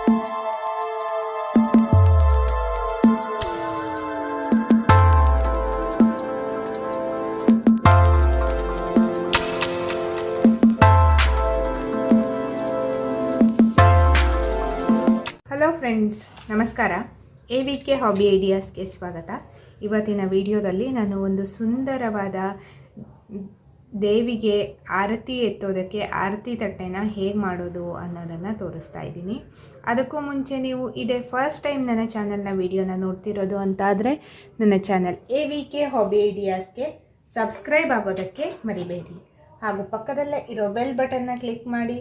Hello friends, ನಮಸ್ಕಾರ. AVK hobby ಐಡಿಯಾಸ್ಗೆ ಸ್ವಾಗತ. ಇವತ್ತಿನ ವಿಡಿಯೋದಲ್ಲಿ ನಾನು ಒಂದು ಸುಂದರವಾದ ದೇವಿಗೆ ಆರತಿ ಎತ್ತೋದಕ್ಕೆ ಆರತಿ ತಟ್ಟೆನ ಹೇಗೆ ಮಾಡೋದು ಅನ್ನೋದನ್ನು ತೋರಿಸ್ತಾ ಇದ್ದೀನಿ. ಅದಕ್ಕೂ ಮುಂಚೆ ನೀವು ಇದೇ ಫಸ್ಟ್ ಟೈಮ್ ನನ್ನ ಚಾನಲ್ನ ವಿಡಿಯೋನ ನೋಡ್ತಿರೋದು ಅಂತಾದರೆ ನನ್ನ ಚಾನಲ್ AVK ಹಾಬಿ ಐಡಿಯಾಸ್ಗೆ ಸಬ್ಸ್ಕ್ರೈಬ್ ಆಗೋದಕ್ಕೆ ಮರಿಬೇಡಿ. ಹಾಗೂ ಪಕ್ಕದಲ್ಲೇ ಇರೋ ಬೆಲ್ ಬಟನ್ನ ಕ್ಲಿಕ್ ಮಾಡಿ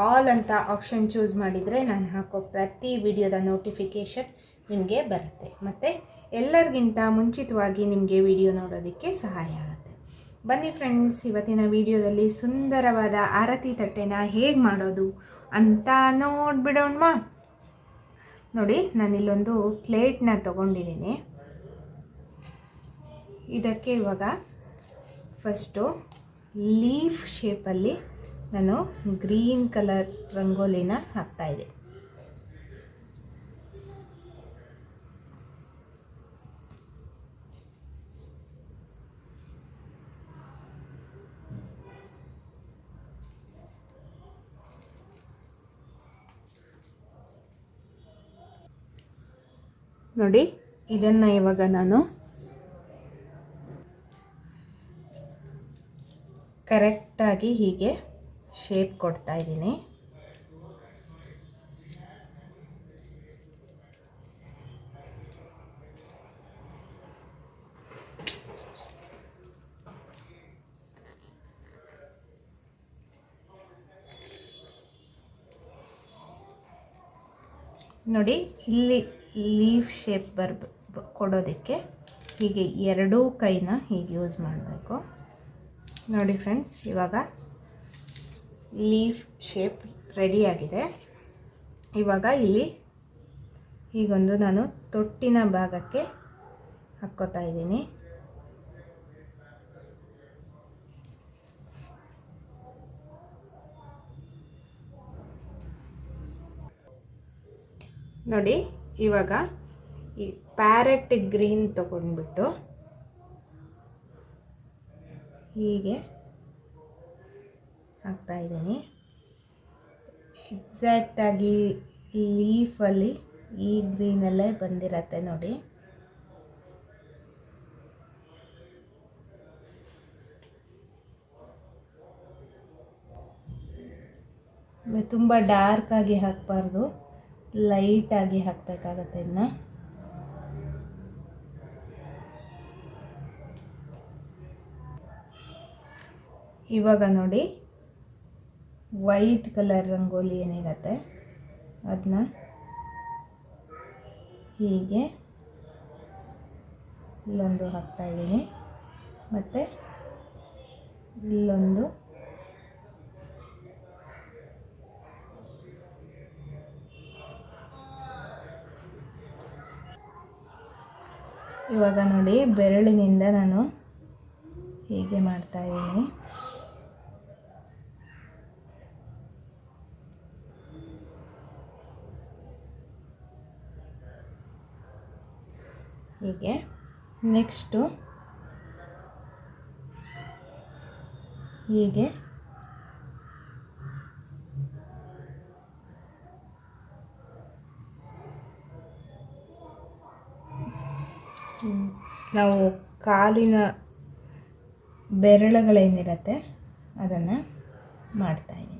ಆಲ್ ಅಂತ ಆಪ್ಷನ್ ಚೂಸ್ ಮಾಡಿದರೆ ನಾನು ಹಾಕೋ ಪ್ರತಿ ವಿಡಿಯೋದ ನೋಟಿಫಿಕೇಷನ್ ನಿಮಗೆ ಬರುತ್ತೆ ಮತ್ತು ಎಲ್ಲರಿಗಿಂತ ಮುಂಚಿತವಾಗಿ ನಿಮಗೆ ವಿಡಿಯೋ ನೋಡೋದಕ್ಕೆ ಸಹಾಯ ಆಗುತ್ತೆ. ಬನ್ನಿ ಫ್ರೆಂಡ್ಸ್, ಇವತ್ತಿನ ವಿಡಿಯೋದಲ್ಲಿ ಸುಂದರವಾದ ಆರತಿ ತಟ್ಟೆನ ಹೇಗೆ ಮಾಡೋದು ಅಂತ ನೋಡಿಬಿಡೋಣ. ನೋಡಿ, ನಾನಿಲ್ಲೊಂದು ಪ್ಲೇಟ್ನ ತೊಗೊಂಡಿದ್ದೀನಿ. ಇದಕ್ಕೆ ಇವಾಗ ಫಸ್ಟು ಲೀಫ್ ಶೇಪಲ್ಲಿ ನಾನು ಗ್ರೀನ್ ಕಲರ್ ರಂಗೋಲಿನ ಹಾಕ್ತಾಯಿದ್ದೆ. ನೋಡಿ, ಇದನ್ನು ಇವಾಗ ನಾನು ಕರೆಕ್ಟಾಗಿ ಹೀಗೆ ಶೇಪ್ ಕೊಡ್ತಾ ಇದ್ದೀನಿ. ನೋಡಿ, ಇಲ್ಲಿ ಲೀಫ್ ಶೇಪ್ ಕೊಡೋದಕ್ಕೆ ಹೀಗೆ ಎರಡೂ ಕೈನ ಹೀಗೆ ಯೂಸ್ ಮಾಡಬೇಕು. ನೋಡಿ ಫ್ರೆಂಡ್ಸ್, ಇವಾಗ ಲೀಫ್ ಶೇಪ್ ರೆಡಿಯಾಗಿದೆ. ಇವಾಗ ಇಲ್ಲಿ ಹೀಗೊಂದು ನಾನು ತೊಟ್ಟಿನ ಭಾಗಕ್ಕೆ ಹಾಕ್ಕೋತಾ ಇದ್ದೀನಿ. ನೋಡಿ, ಇವಾಗ ಈ ಪ್ಯಾರೆಟ್ ಗ್ರೀನ್ ತಗೊಂಡ್ಬಿಟ್ಟು ಹೀಗೆ ಹಾಕ್ತಾ ಇದ್ದೀನಿ. ಎಕ್ಸಾಕ್ಟಾಗಿ ಲೀಫಲ್ಲಿ ಈ ಗ್ರೀನಲ್ಲೇ ಬಂದಿರತ್ತೆ ನೋಡಿ. ತುಂಬ ಡಾರ್ಕಾಗಿ ಹಾಕಬಾರ್ದು, ಲೈಟಾಗಿ ಹಾಕಬೇಕಾಗತ್ತೆ ಇದನ್ನ. ಇವಾಗ ನೋಡಿ, ವೈಟ್ ಕಲರ್ ರಂಗೋಲಿ ಏನಿರುತ್ತೆ ಅದನ್ನ ಹೀಗೆ ಇಲ್ಲೊಂದು ಹಾಕ್ತಾಯಿದ್ದೀನಿ ಮತ್ತು ಇಲ್ಲೊಂದು. ಇವಾಗ ನೋಡಿ, ಬೆರಳಿನಿಂದ ನಾನು ಹೀಗೆ ಮಾಡ್ತಾಯಿದ್ದೀನಿ. ಹೀಗೆ ನೆಕ್ಸ್ಟು ಹೀಗೆ ನಾವು ಕಾಲಿನ ಬೆರಳುಗಳೇನಿರುತ್ತೆ ಅದನ್ನು ಮಾಡ್ತಾಯಿದ್ದೀನಿ.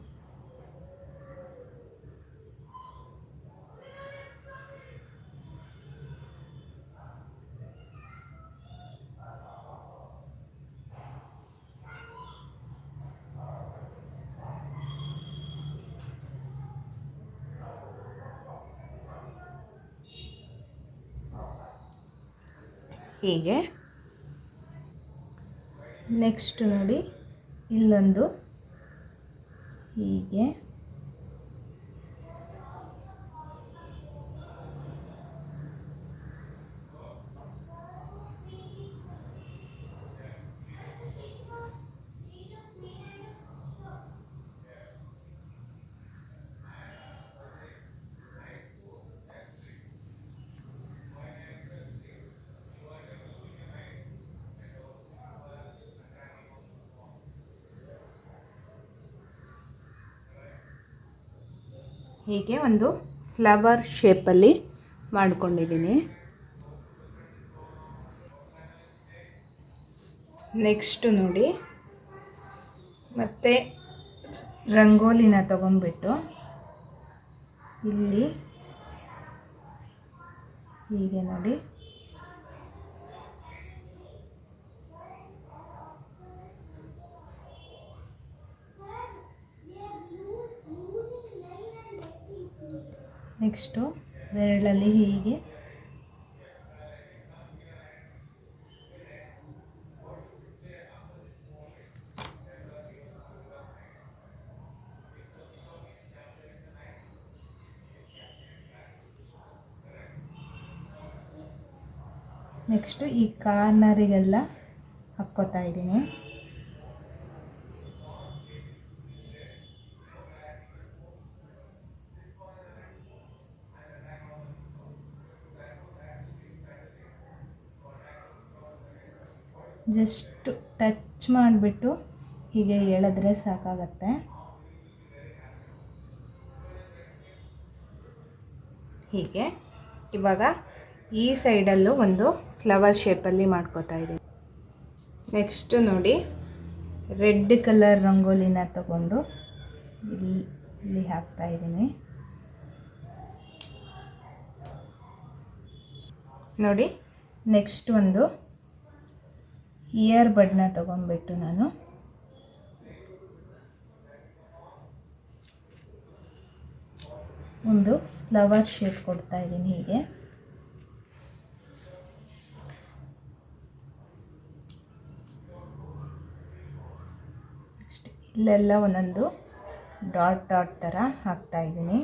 ಹೀಗೆ ನೆಕ್ಸ್ಟ್ ನೋಡಿ, ಇಲ್ಲೊಂದು ಹೀಗೆ ಹೀಗೆ ಒಂದು ಫ್ಲವರ್ ಶೇಪಲ್ಲಿ ಮಾಡ್ಕೊಂಡಿದ್ದೀನಿ. ನೆಕ್ಸ್ಟು ನೋಡಿ, ಮತ್ತು ರಂಗೋಲಿನ ತಗೊಂಡ್ಬಿಟ್ಟು ಇಲ್ಲಿ ಹೀಗೆ ನೋಡಿ ನೆಕ್ಸ್ಟು ಬೆರಳಲ್ಲಿ ಹೀಗೆ ನೆಕ್ಸ್ಟು ಈ ಕಾರ್ನರಿಗೆಲ್ಲ ಹಾಕ್ಕೋತಾ ಇದ್ದೀನಿ. ಜಸ್ಟ್ ಟಚ್ ಮಾಡಿಬಿಟ್ಟು ಹೀಗೆ ಎಳೆದ್ರೆ ಸಾಕಾಗತ್ತೆ. ಹೀಗೆ ಇವಾಗ ಈ ಸೈಡಲ್ಲೂ ಒಂದು ಫ್ಲವರ್ ಶೇಪಲ್ಲಿ ಮಾಡ್ಕೋತಾ ಇದ್ದೀನಿ. ನೆಕ್ಸ್ಟು ನೋಡಿ, ರೆಡ್ ಕಲರ್ ರಂಗೋಲಿನ ತಗೊಂಡು ಇಲ್ಲಿ ಹಾಕ್ತಾ ಇದ್ದೀನಿ. ನೋಡಿ, ನೆಕ್ಸ್ಟ್ ಒಂದು ಇಯರ್ ಬಡ್ನ ತಗೊಂಡ್ಬಿಟ್ಟು ನಾನು ಒಂದು ಫ್ಲವರ್ ಶೇಪ್ ಕೊಡ್ತಾ ಇದ್ದೀನಿ. ಹೀಗೆ ಇಲ್ಲೆಲ್ಲ ಒಂದೊಂದು ಡಾಟ್ ಡಾಟ್ ಥರ ಹಾಕ್ತಾ ಇದ್ದೀನಿ.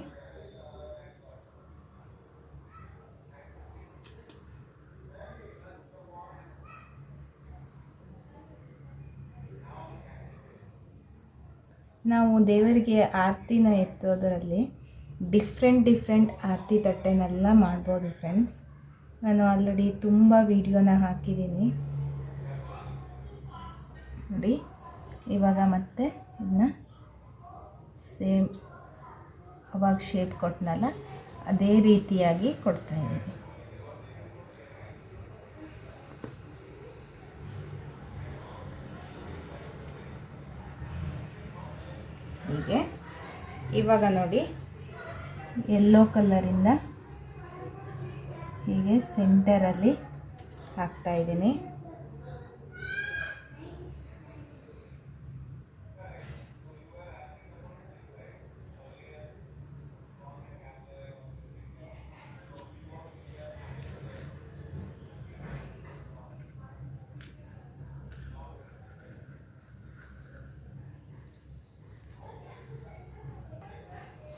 ನಾವು ದೇವರಿಗೆ ಆರತಿನ ಎತ್ತೋದರಲ್ಲಿ ಡಿಫ್ರೆಂಟ್ ಆರತಿ ತಟ್ಟೆನೆಲ್ಲ ಮಾಡ್ಬೋದು ಫ್ರೆಂಡ್ಸ್. ನಾನು ಆಲ್ರೆಡಿ ತುಂಬ ವಿಡಿಯೋನ ಹಾಕಿದ್ದೀನಿ ನೋಡಿ. ಇವಾಗ ಮತ್ತೆ ಇದನ್ನ ಸೇಮ್ ಅವಾಗ ಶೇಪ್ ಕೊಟ್ಟನಲ್ಲ ಅದೇ ರೀತಿಯಾಗಿ ಕೊಡ್ತಾಯಿದ್ದೀನಿ. ಹೀಗೆ ಇವಾಗ ನೋಡಿ, ಯೆಲ್ಲೋ ಕಲರಿಂದ ಹೀಗೆ ಸೆಂಟರಲ್ಲಿ ಹಾಕ್ತಾಯಿದ್ದೀನಿ.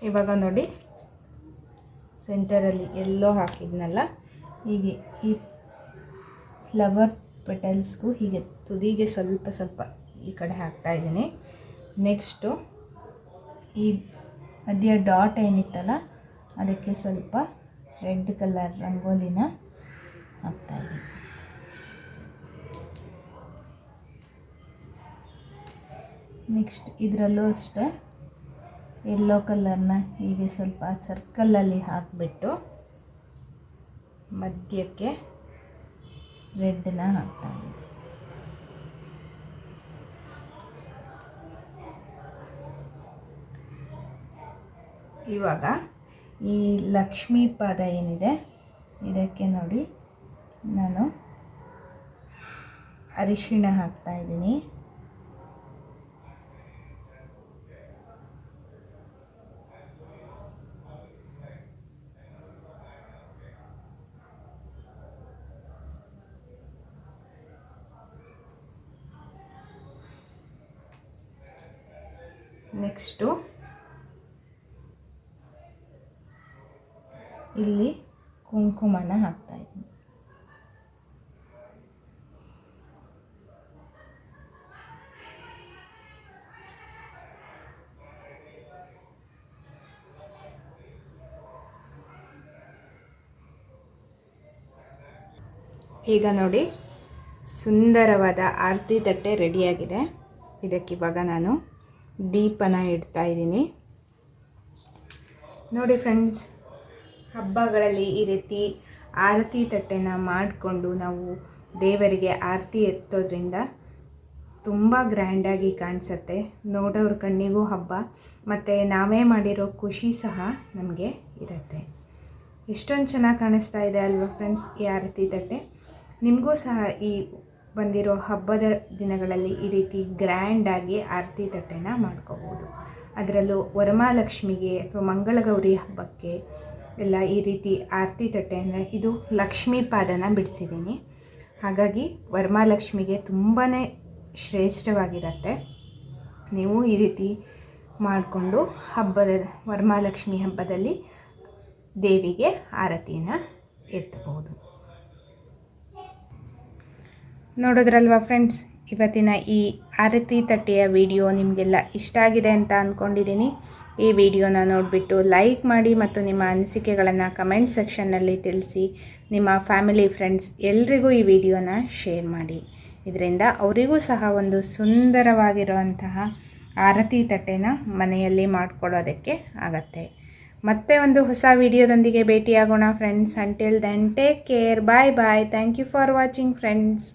ಇವಾಗ ನೋಡಿ, ಸೆಂಟರಲ್ಲಿ ಎಲ್ಲೋ ಹಾಕಿದ್ನಲ್ಲ, ಹೀಗೆ ಈ ಫ್ಲವರ್ ಪೆಟಲ್ಸ್ಗೂ ಹೀಗೆ ತುದಿಗೆ ಸ್ವಲ್ಪ ಸ್ವಲ್ಪ ಈ ಕಡೆ ಹಾಕ್ತಾಯಿದ್ದೀನಿ. ನೆಕ್ಸ್ಟು ಈ ಮಧ್ಯ ಡಾಟ್ ಏನಿತ್ತಲ್ಲ ಅದಕ್ಕೆ ಸ್ವಲ್ಪ ರೆಡ್ ಕಲರ್ ರಂಗೋಲಿನ ಹಾಕ್ತಾಯಿದ್ದೀನಿ. ನೆಕ್ಸ್ಟ್ ಇದರಲ್ಲೂ ಅಷ್ಟೇ ಯೆಲ್ಲೋ ಕಲರ್ನ ಹೀಗೆ ಸ್ವಲ್ಪ ಸರ್ಕಲಲ್ಲಿ ಹಾಕಿಬಿಟ್ಟು ಮಧ್ಯಕ್ಕೆ ರೆಡ್ನ ಹಾಕ್ತಾಯಿದ್ದೀನಿ. ಇವಾಗ ಈ ಲಕ್ಷ್ಮೀ ಪಾದ ಏನಿದೆ ಇದಕ್ಕೆ ನೋಡಿ ನಾನು ಅರಿಶಿಣ ಹಾಕ್ತಾಯಿದ್ದೀನಿ. ನೆಕ್ಸ್ಟು ಇಲ್ಲಿ ಕುಂಕುಮನ ಹಾಕ್ತಾಯಿದ್ದೀನಿ. ಈಗ ನೋಡಿ, ಸುಂದರವಾದ ಆರತಿ ತಟ್ಟೆ ರೆಡಿಯಾಗಿದೆ. ಇದಕ್ಕಿವಾಗ ನಾನು ದೀಪನ ಇಡ್ತಾ ಇದ್ದೀನಿ. ನೋಡಿ ಫ್ರೆಂಡ್ಸ್, ಹಬ್ಬಗಳಲ್ಲಿ ಈ ರೀತಿ ಆರತಿ ತಟ್ಟೆನ ಮಾಡಿಕೊಂಡು ನಾವು ದೇವರಿಗೆ ಆರತಿ ಎತ್ತೋದ್ರಿಂದ ತುಂಬ ಗ್ರ್ಯಾಂಡಾಗಿ ಕಾಣಿಸುತ್ತೆ. ನೋಡೋರ ಕಣ್ಣಿಗೂ ಹಬ್ಬ, ಮತ್ತು ನಾವೇ ಮಾಡಿರೋ ಖುಷಿ ಸಹ ನಮಗೆ ಇರುತ್ತೆ. ಎಷ್ಟೊಂದು ಚೆನ್ನಾಗಿ ಕಾಣಿಸ್ತಾ ಇದೆ ಅಲ್ವಾ ಫ್ರೆಂಡ್ಸ್ ಈ ಆರತಿ ತಟ್ಟೆ. ನಿಮಗೂ ಸಹ ಈ ಬಂದಿರೋ ಹಬ್ಬದ ದಿನಗಳಲ್ಲಿ ಈ ರೀತಿ ಗ್ರ್ಯಾಂಡಾಗಿ ಆರತಿ ತಟ್ಟೆನ ಮಾಡ್ಕೋಬೋದು. ಅದರಲ್ಲೂ ವರಮಹಾಲಕ್ಷ್ಮಿಗೆ ಅಥವಾ ಮಂಗಳಗೌರಿ ಹಬ್ಬಕ್ಕೆ ಎಲ್ಲ ಈ ರೀತಿ ಆರತಿ ತಟ್ಟೆ ಅಂದರೆ ಇದು ಲಕ್ಷ್ಮೀ ಪಾದನ ಬಿಡಿಸಿದ್ದೀನಿ. ಹಾಗಾಗಿ ವರಮಹಾಲಕ್ಷ್ಮಿಗೆ ತುಂಬಾ ಶ್ರೇಷ್ಠವಾಗಿರುತ್ತೆ. ನೀವು ಈ ರೀತಿ ಮಾಡಿಕೊಂಡು ವರಮಹಾಲಕ್ಷ್ಮಿ ಹಬ್ಬದಲ್ಲಿ ದೇವಿಗೆ ಆರತಿಯನ್ನು ಎತ್ತಬಹುದು. ನೋಡಿದ್ರಲ್ವ ಫ್ರೆಂಡ್ಸ್, ಇವತ್ತಿನ ಈ ಆರತಿ ತಟ್ಟೆಯ ವಿಡಿಯೋ ನಿಮಗೆಲ್ಲ ಇಷ್ಟ ಆಗಿದೆ ಅಂತ ಅಂದ್ಕೊಂಡಿದ್ದೀನಿ. ಈ ವಿಡಿಯೋನ ನೋಡಿಬಿಟ್ಟು ಲೈಕ್ ಮಾಡಿ ಮತ್ತು ನಿಮ್ಮ ಅನಿಸಿಕೆಗಳನ್ನು ಕಮೆಂಟ್ ಸೆಕ್ಷನ್ನಲ್ಲಿ ತಿಳಿಸಿ. ನಿಮ್ಮ ಫ್ಯಾಮಿಲಿ ಫ್ರೆಂಡ್ಸ್ ಎಲ್ರಿಗೂ ಈ ವಿಡಿಯೋನ ಶೇರ್ ಮಾಡಿ. ಇದರಿಂದ ಅವರಿಗೂ ಸಹ ಒಂದು ಸುಂದರವಾಗಿರುವಂತಹ ಆರತಿ ತಟ್ಟೆನ ಮನೆಯಲ್ಲಿ ಮಾಡ್ಕೊಳ್ಳೋದಕ್ಕೆ ಆಗತ್ತೆ. ಮತ್ತೆ ಒಂದು ಹೊಸ ವಿಡಿಯೋದೊಂದಿಗೆ ಭೇಟಿಯಾಗೋಣ friends. Until then take care, bye bye. Thank you for watching friends.